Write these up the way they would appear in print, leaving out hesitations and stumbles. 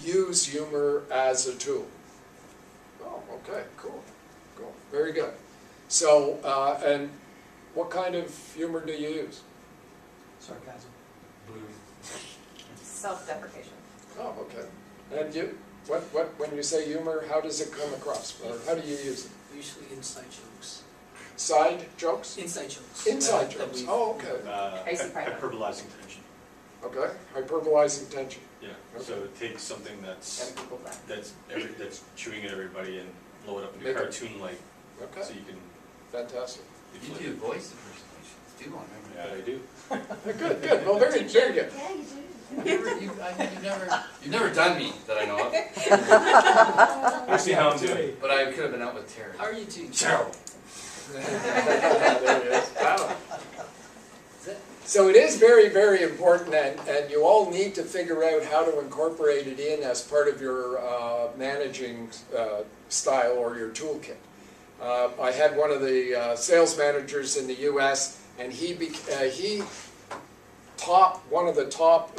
use humor as a tool? Oh, okay, cool, very good. So, and what kind of humor do you use? Sarcasm. Blue. Self-deprecation. Oh, okay. And you, when you say humor, how does it come across, or how do you use it? Usually inside jokes. Side jokes? Inside jokes. Inside That jokes. we- Oh, okay. Hyperbolizing tension. Okay. Hyperbolizing tension. Yeah. Okay. So it takes something that's Gotta Google that. that's chewing at everybody and blow it up in Make a it- cartoon-like, Okay. so you can. Fantastic. You do voice impersonations too on memory. Yeah, I do. Good, good. Well, very, very good. Yeah, you do. You've never done me that I know of, I see how I'm doing. but I could have been out with Terry. How are you two? Terrible. There it is. Wow. So it is very, very important, and you all need to figure out how to incorporate it in as part of your managing style or your toolkit. I had one of the sales managers in the U.S., and he top one of the top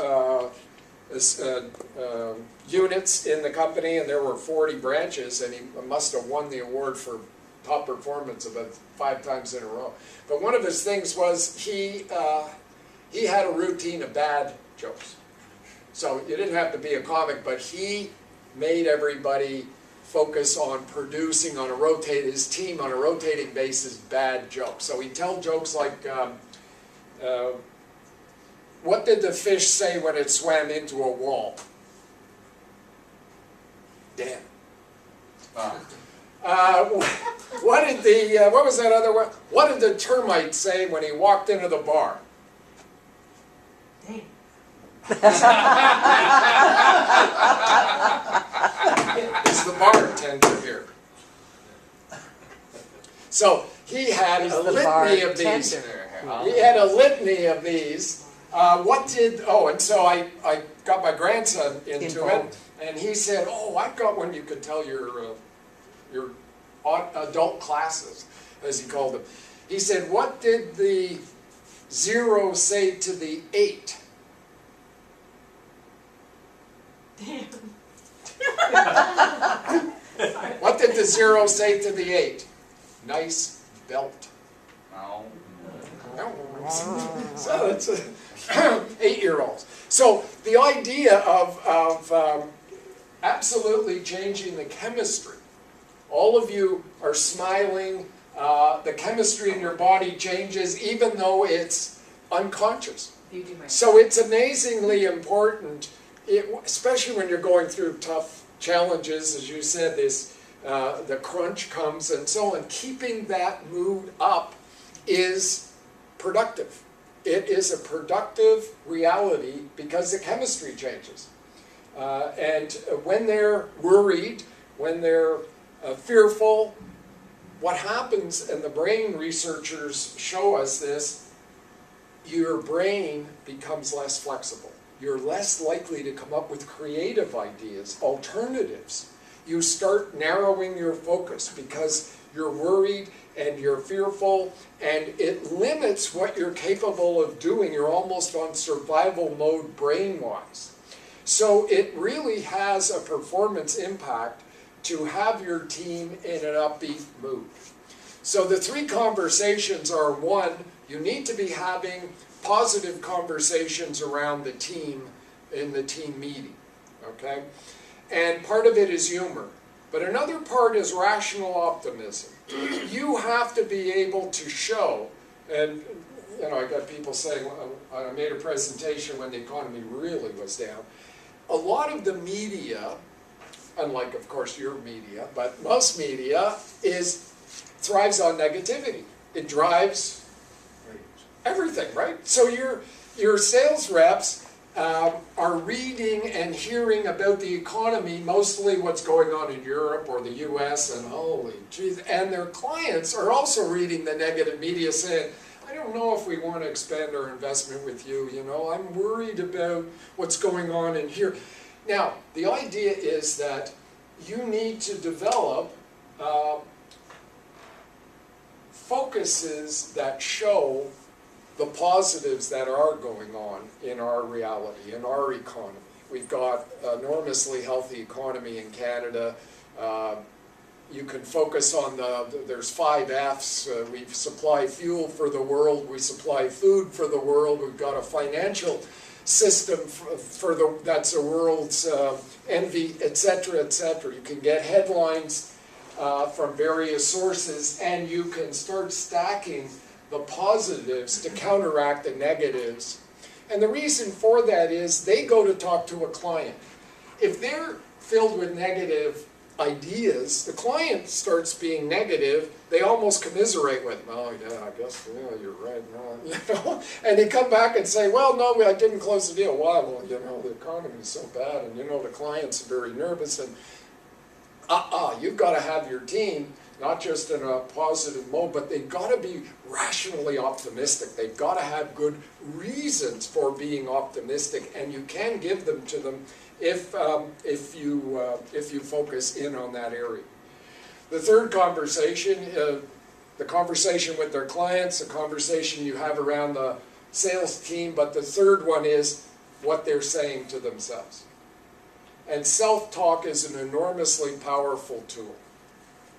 units in the company, and there were 40 branches, and he must have won the award for top performance about 5 times in a row. But one of his things was he had a routine of bad jokes. So you didn't have to be a comic, but he made everybody focus on producing on his team on a rotating basis bad jokes. So he'd tell jokes like, what did the fish say when it swam into a wall? Damn. What was that other one? What did the termite say when he walked into the bar? Damn. Is the bartender here? So he had a litany of these. He had a litany of these. And so I got my grandson into it, and he said, "Oh, I've got one you could tell your adult classes," as he called them. He said, "What did the 0 say to the 8? Damn. What did the 0 say to the 8? Nice belt." No. So it's 8-year-olds. So the idea of absolutely changing the chemistry. All of you are smiling. The chemistry in your body changes even though it's unconscious. So it's amazingly important, especially when you're going through tough challenges, as you said, the crunch comes and so on. Keeping that mood up is productive. It is a productive reality because the chemistry changes. And when they're worried, when they're fearful, what happens, and the brain researchers show us this, your brain becomes less flexible. You're less likely to come up with creative ideas, alternatives. You start narrowing your focus because you're worried and you're fearful, and it limits what you're capable of doing. You're almost on survival mode brain-wise. So it really has a performance impact to have your team in an upbeat mood. So the 3 conversations are: 1, you need to be having positive conversations around the team in the team meeting, okay? And part of it is humor. But another part is rational optimism. You have to be able to show, and I got people saying, I made a presentation when the economy really was down. A lot of the media, unlike of course your media, but most media thrives on negativity. It drives everything, right? So your sales reps are reading and hearing about the economy, mostly what's going on in Europe or the US, and holy geez, and their clients are also reading the negative media saying, I don't know if we want to expand our investment with you, I'm worried about what's going on in here. Now, the idea is that you need to develop focuses that show the positives that are going on in our reality, in our economy. We've got an enormously healthy economy in Canada. You can focus on there's 5 F's. We supply fuel for the world, we supply food for the world, we've got a financial system that's the world's envy, etc., etc. You can get headlines from various sources, and you can start stacking the positives to counteract the negatives. And the reason for that is they go to talk to a client. If they're filled with negative ideas, the client starts being negative, they almost commiserate with them. Oh yeah, I guess you're right. No, you know? And they come back and say, well, no, I didn't close the deal. Why? Well, you know, the economy is so bad, and you know, the client's very nervous, and you've got to have your team not just in a positive mode, but they've got to be rationally optimistic. They've got to have good reasons for being optimistic, and you can give them to them if you focus in on that area. The third conversation, the conversation with their clients, the conversation you have around the sales team, but the third one is what they're saying to themselves. And self-talk is an enormously powerful tool.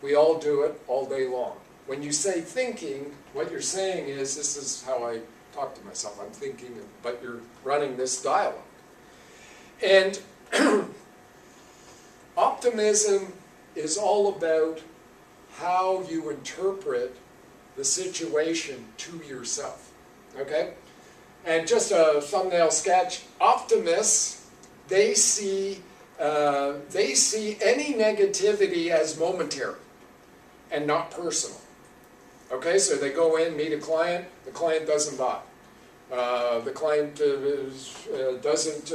We all do it all day long. When you say thinking, what you're saying is, this is how I talk to myself, I'm thinking, but you're running this dialogue. And optimism is all about how you interpret the situation to yourself, okay? And just a thumbnail sketch, optimists, they see any negativity as momentary and not personal. Okay, so they go in, meet a client, the client doesn't buy. The client doesn't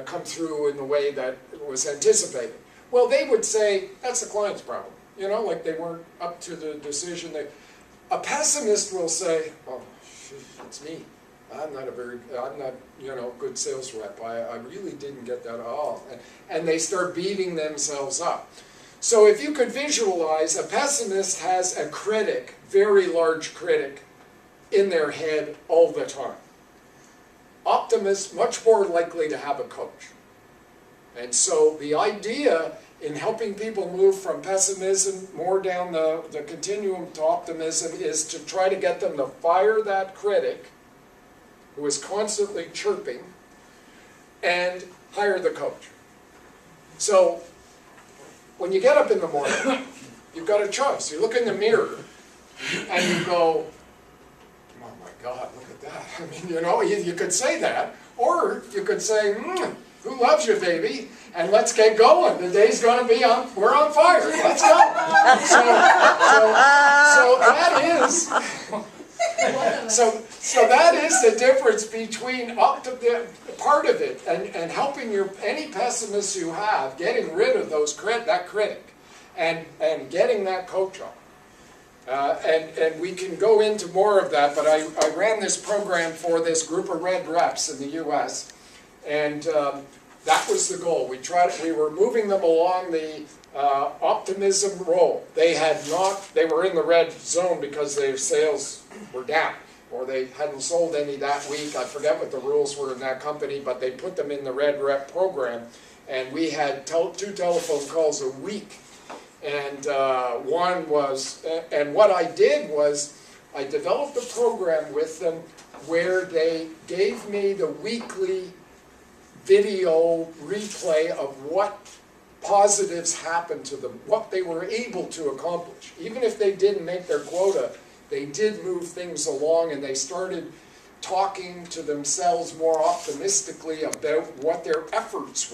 come through in the way that was anticipated. Well, they would say, that's the client's problem. You know, like they weren't up to the decision. A pessimist will say, oh, shoot, it's me. I'm not, you know, good sales rep. I really didn't get that at all. And they start beating themselves up. So if you could visualize, a pessimist has a critic, very large critic, in their head all the time. Optimists, much more likely to have a coach. And so the idea in helping people move from pessimism more down the continuum to optimism is to try to get them to fire that critic who is constantly chirping and hire the coach. So when you get up in the morning, you've got a choice. You look in the mirror and you go, oh my God, look at that. I mean, you know, you could say that. Or you could say, who loves you, baby? And let's get going. The day's going to be on, we're on fire. Let's go. So that is, so that is the difference between part of it and helping any pessimists you have, getting rid of that critic and getting that coach on. And we can go into more of that, but I ran this program for this group of red reps in the US, and that was the goal. We were moving them along the optimism role. They were in the red zone because their sales were down, or they hadn't sold any that week. I forget what the rules were in that company, but they put them in the red rep program, and we had 2 telephone calls a week. And and what I did was I developed a program with them where they gave me the weekly video replay of what positives happened to them, what they were able to accomplish. Even if they didn't make their quota, they did move things along, and they started talking to themselves more optimistically about what their efforts were.